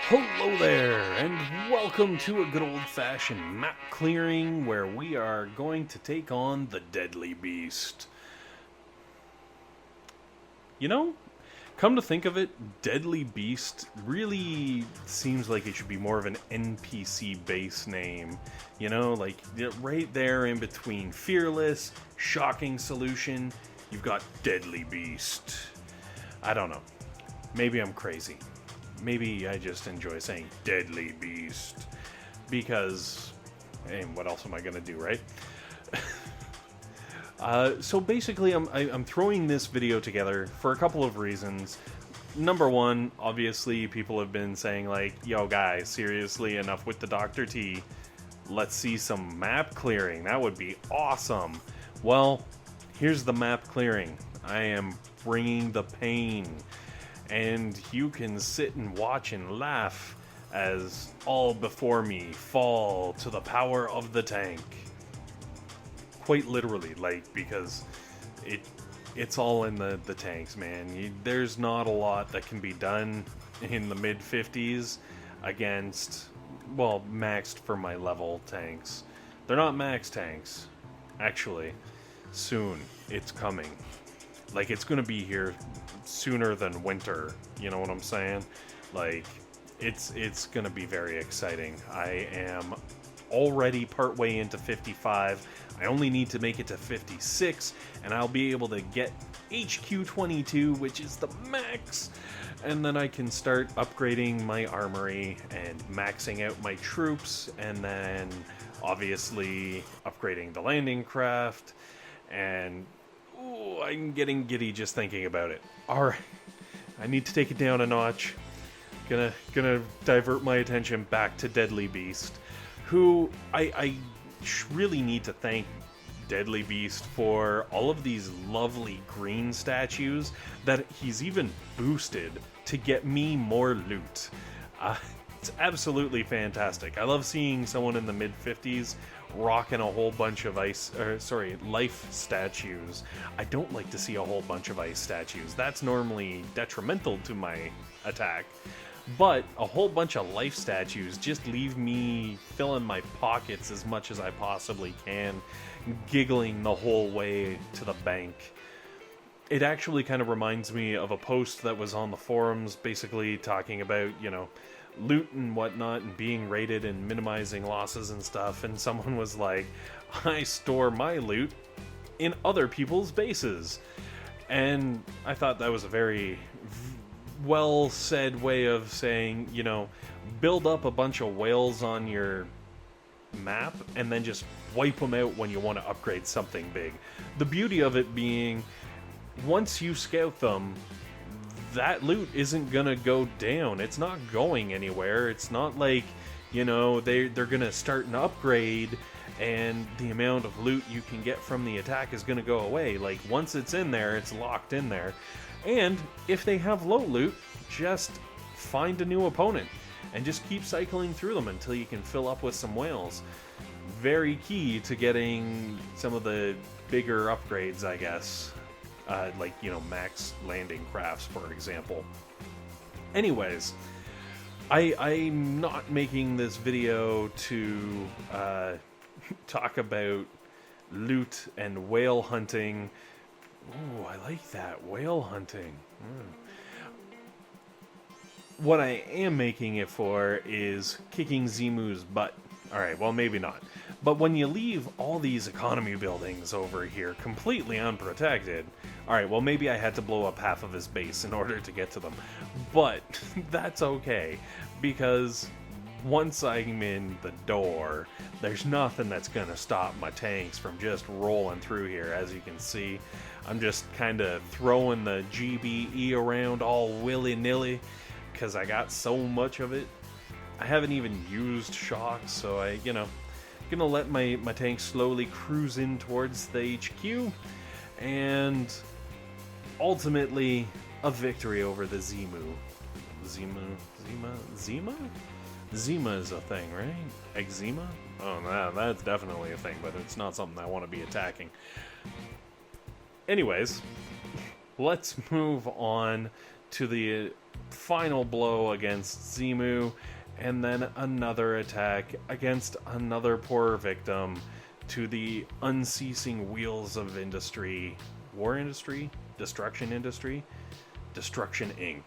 Hello there, and welcome to a good old-fashioned map clearing where we are going to take on the Deadly Beast. You know, come to think of it, Deadly Beast really seems like it should be more of an NPC base name. You know, like right there in between Fearless, Shocking Solution, you've got Deadly Beast. I don't know. Maybe I'm crazy. Maybe I just enjoy saying Deadly Beast because, hey, what else am I gonna do, right? So basically, I'm throwing this video together for a couple of reasons. Number one, obviously, people have been saying like, "Yo, guys, seriously, enough with the Dr. T. Let's see some map clearing. That would be awesome." Well, here's the map clearing. I am bringing the pain. And you can sit and watch and laugh as all before me fall to the power of the tank. Quite literally, like, because it's all in the tanks, man. There's not a lot that can be done in the mid-50s against, well, maxed for my level tanks. They're not max tanks, actually. Soon, it's coming. Like, it's gonna be here sooner than winter, you know what I'm saying? Like, it's gonna be very exciting. I am already partway into 55. I only need to make it to 56, and I'll be able to get HQ22, which is the max, and then I can start upgrading my armory and maxing out my troops, and then obviously upgrading the landing craft, and ooh, I'm getting giddy just thinking about it. Alright, I need to take it down a notch. Gonna divert my attention back to Deadly Beast, who I really need to thank Deadly Beast for all of these lovely green statues that he's even boosted to get me more loot. It's absolutely fantastic. I love seeing someone in the mid-50s rocking a whole bunch of life statues. I don't like to see a whole bunch of ice statues. That's normally detrimental to my attack. But a whole bunch of life statues just leave me filling my pockets as much as I possibly can, giggling the whole way to the bank. It actually kind of reminds me of a post that was on the forums, basically talking about, you know, loot and whatnot and being raided and minimizing losses and stuff, and someone was like, I store my loot in other people's bases. And I thought that was a very well said way of saying, you know, build up a bunch of whales on your map and then just wipe them out when you want to upgrade something big. The beauty of it being, once you scout them, that loot isn't gonna go down. It's not going anywhere. It's not like, you know, they're gonna start an upgrade and the amount of loot you can get from the attack is gonna go away. Like, once it's in there, it's locked in there. And if they have low loot, just find a new opponent and just keep cycling through them until you can fill up with some whales. Very key to getting some of the bigger upgrades, I guess. Like, you know, max landing crafts, for example. Anyways, I'm not making this video to talk about loot and whale hunting. Ooh, I like that, whale hunting. What I am making it for is kicking Zemu's butt. Alright, well, maybe not. But when you leave all these economy buildings over here completely unprotected, alright, well, maybe I had to blow up half of his base in order to get to them. But that's okay, because once I'm in the door, there's nothing that's gonna stop my tanks from just rolling through here. As you can see, I'm just kind of throwing the GBE around all willy-nilly, because I got so much of it. I haven't even used shocks, so I, you know, gonna let my tank slowly cruise in towards the HQ, and ultimately a victory over the Zemu. Zema is a thing, right? Eczema? Oh, no, that's definitely a thing, but it's not something I want to be attacking. Anyways, let's move on to the final blow against Zimu, and then another attack against another poor victim to the unceasing wheels of industry. War industry? Destruction industry? Destruction Inc.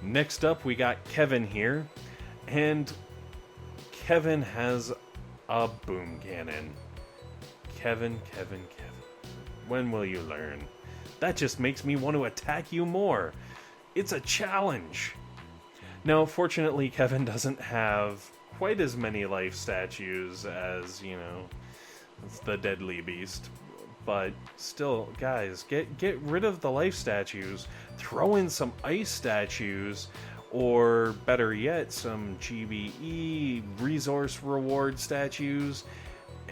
Next up, we got Kevin here, and Kevin has a boom cannon. Kevin. When will you learn? That just makes me want to attack you more. It's a challenge. Now, fortunately, Kevin doesn't have quite as many life statues as, the deadly beast. But still, guys, get rid of the life statues. Throw in some ice statues, or better yet, some GBE resource reward statues.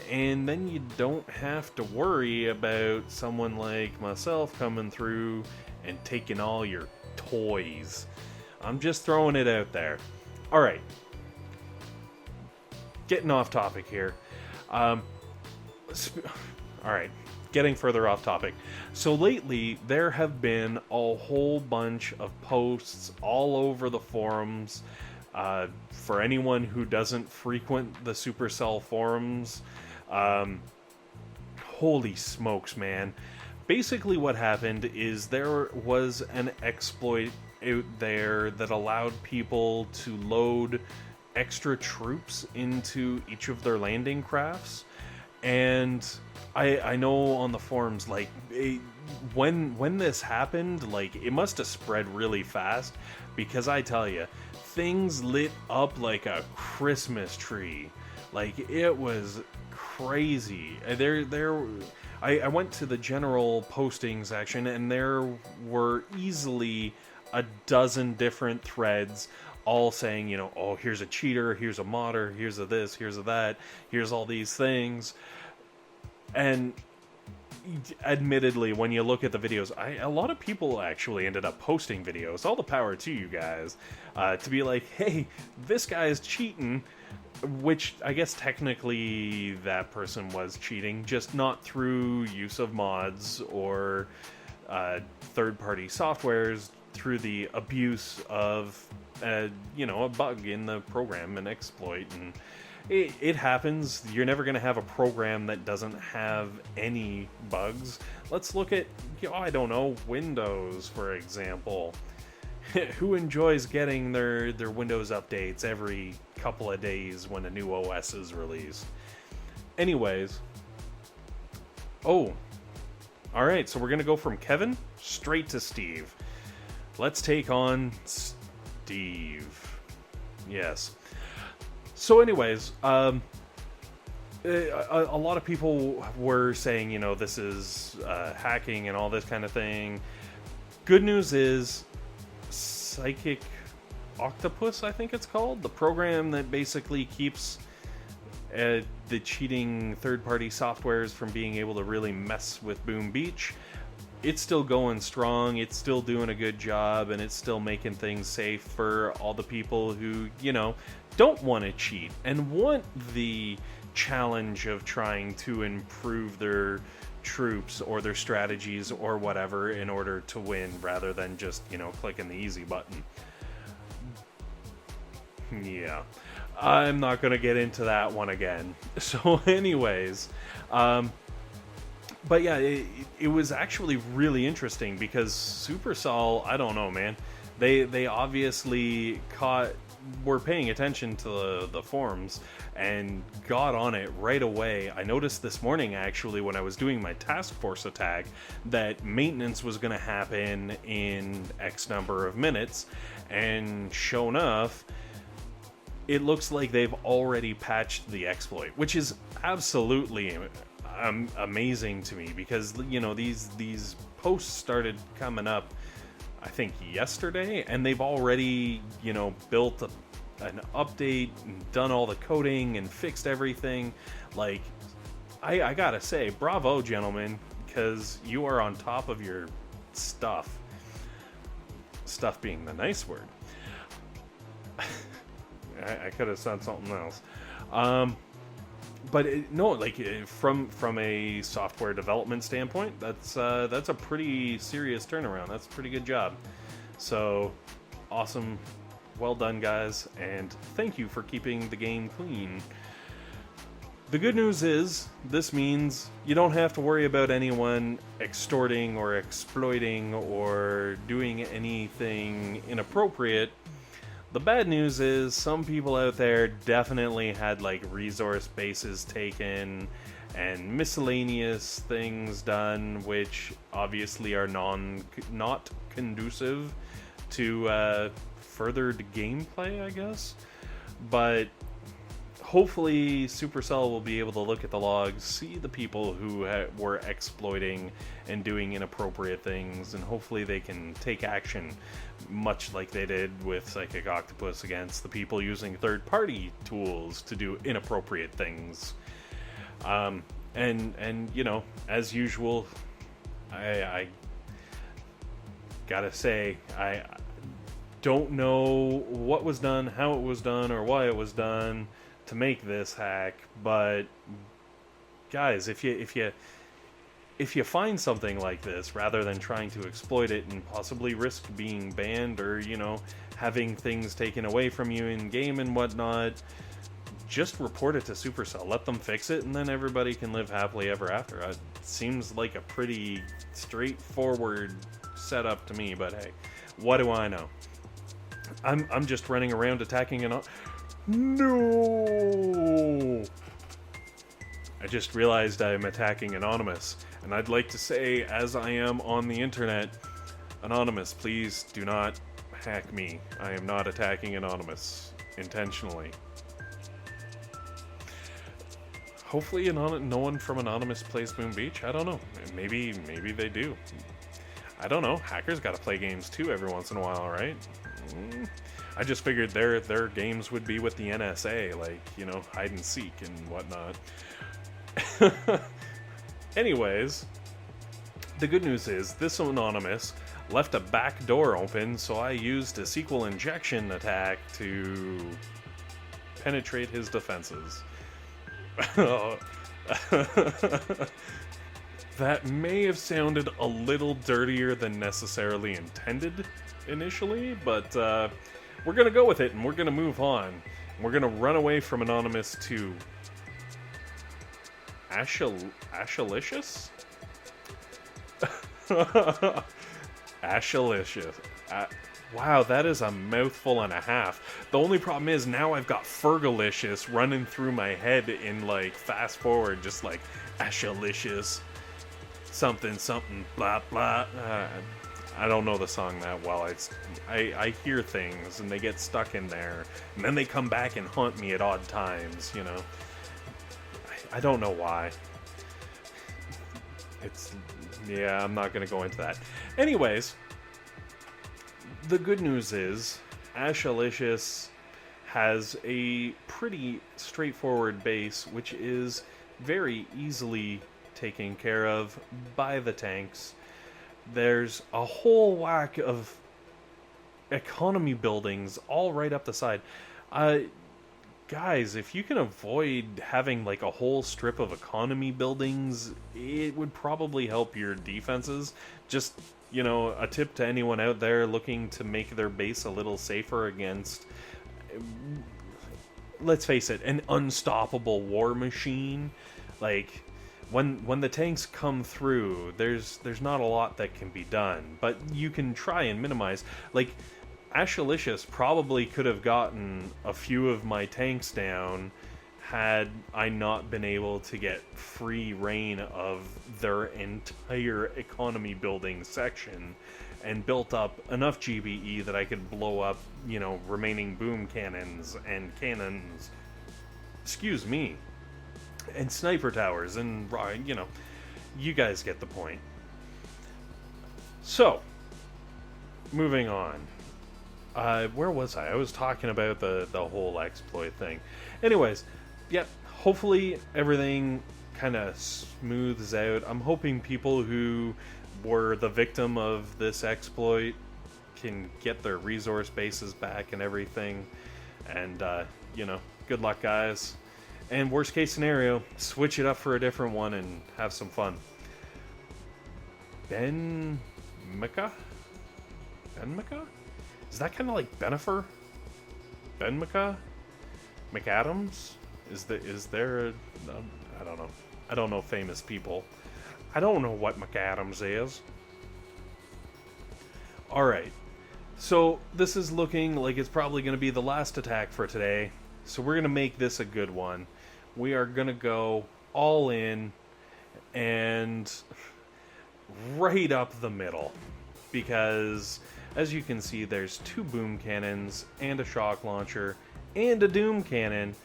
And then you don't have to worry about someone like myself coming through and taking all your toys. I'm just throwing it out there. Alright. Getting off topic here. Alright. Getting further off topic. So lately, there have been a whole bunch of posts all over the forums. For anyone who doesn't frequent the Supercell forums, holy smokes, man. Basically what happened is there was an exploit out there that allowed people to load extra troops into each of their landing crafts. And I know on the forums, like, when this happened, like, it must have spread really fast, because I tell you, things lit up like a Christmas tree. Like, it was crazy. I went to the general posting section, and there were easily a dozen different threads all saying, oh, here's a cheater, here's a modder, here's a this, here's a that, here's all these things. And admittedly, when you look at the videos, a lot of people actually ended up posting videos. All the power to you guys. To be like, hey, this guy is cheating, which I guess technically that person was cheating, just not through use of mods or third-party softwares, through the abuse of a bug in the program, an exploit. And it happens. You're never going to have a program that doesn't have any bugs. Let's look at, I don't know, Windows, for example. Who enjoys getting their Windows updates every couple of days when a new OS is released? Anyways. Oh. Alright, so we're going to go from Kevin straight to Steve. Let's take on Steve. Yes. So anyways, a lot of people were saying, this is hacking and all this kind of thing. Good news is, Psychic Octopus, I think it's called, the program that basically keeps the cheating third-party softwares from being able to really mess with Boom Beach, it's still going strong, it's still doing a good job, and it's still making things safe for all the people who, don't want to cheat and want the challenge of trying to improve their troops or their strategies or whatever in order to win, rather than just, clicking the easy button. Yeah. I'm not going to get into that one again. So anyways, but yeah, it was actually really interesting because Supercell, I don't know, man. They obviously were paying attention to the forums and got on it right away. I noticed this morning, actually, when I was doing my task force attack, that maintenance was going to happen in X number of minutes, and sure enough, it looks like they've already patched the exploit, which is absolutely amazing to me, because these posts started coming up, I think, yesterday, and they've already built an update and done all the coding and fixed everything. Like, I gotta say, bravo, gentlemen, because you are on top of your stuff being the nice word. I could have said something else. But from a software development standpoint, that's a pretty serious turnaround. That's a pretty good job. So, awesome. Well done, guys, and thank you for keeping the game clean. The good news is, this means you don't have to worry about anyone extorting or exploiting or doing anything inappropriate. The bad news is, some people out there definitely had, like, resource bases taken and miscellaneous things done, which obviously are not conducive to furthered gameplay, I guess. But hopefully Supercell will be able to look at the logs, see the people who were exploiting and doing inappropriate things, and hopefully they can take action, much like they did with Psychic Octopus against the people using third-party tools to do inappropriate things. And you know, as usual, I gotta say, I don't know what was done, how it was done, or why it was done to make this hack, but guys, if you find something like this, rather than trying to exploit it and possibly risk being banned or, you know, having things taken away from you in game and whatnot, just report it to Supercell, let them fix it, and then everybody can live happily ever after. It seems like a pretty straightforward setup to me, but hey, what do I know? I'm just running around attacking an... No! I just realized I'm attacking Anonymous, and I'd like to say, as I am on the internet, Anonymous, please do not hack me. I am not attacking Anonymous intentionally. Hopefully no one from Anonymous plays Boom Beach. I don't know. Maybe they do. I don't know. Hackers gotta play games too every once in a while, right? I just figured their games would be with the NSA, like, you know, hide and seek and whatnot. Anyways, the good news is this Anonymous left a back door open, so I used a SQL injection attack to penetrate his defenses. That may have sounded a little dirtier than necessarily intended initially, but we're gonna go with it and we're gonna move on. We're gonna run away from Anonymous to Ashalicious? Ashalicious. Wow, that is a mouthful and a half. The only problem is now I've got Fergalicious running through my head in, like, fast forward, just like Ashalicious. Something, blah, blah. I don't know the song that well. I hear things and they get stuck in there, and then they come back and haunt me at odd times, you know. I don't know why. Yeah, I'm not going to go into that. Anyways, the good news is Ashalicious has a pretty straightforward base, which is very easily taken care of by the tanks. There's a whole whack of economy buildings all right up the side. Guys, if you can avoid having like a whole strip of economy buildings, it would probably help your defenses. Just, you know, a tip to anyone out there looking to make their base a little safer against, let's face it, an unstoppable war machine. Like, when the tanks come through, there's not a lot that can be done, but you can try and minimize. Like, Ashalicious probably could have gotten a few of my tanks down had I not been able to get free reign of their entire economy building section and built up enough GBE that I could blow up, you know, remaining boom cannons and cannons, excuse me, and sniper towers, and, you know, you guys get the point. So, moving on. Where was I? I was talking about the whole exploit thing. Anyways, yeah, hopefully everything kind of smooths out. I'm hoping people who were the victim of this exploit can get their resource bases back and everything. And, you know, good luck, guys. And worst case scenario, switch it up for a different one and have some fun. Ben Mika? Benmica? Is that kind of like Benifer? Benmica? McAdams? Is there a... I don't know. I don't know famous people. I don't know what McAdams is. Alright. So, this is looking like it's probably going to be the last attack for today. So we're going to make this a good one. We are going to go all in and right up the middle. Because, as you can see, there's 2 boom cannons and a shock launcher and a doom cannon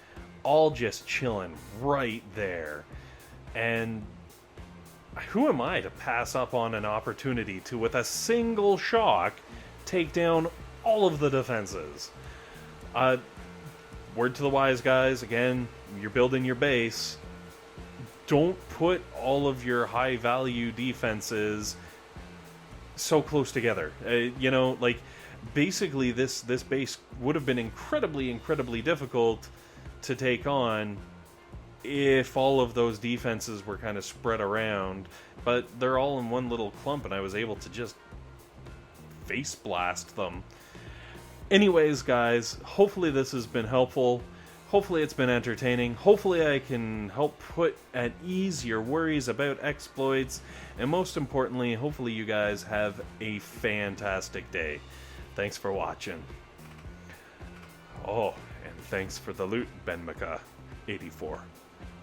all just chilling right there. And who am I to pass up on an opportunity to, with a single shock, take down all of the defenses? Word to the wise guys, again, you're building your base. Don't put all of your high value defenses so close together. You know, like, basically this base would have been incredibly difficult to take on if all of those defenses were kind of spread around, but they're all in one little clump and I was able to just face blast them. Anyways, guys, hopefully this has been helpful. Hopefully it's been entertaining. Hopefully I can help put at ease your worries about exploits. And most importantly, hopefully you guys have a fantastic day. Thanks for watching. Oh, and thanks for the loot, Benmica 84.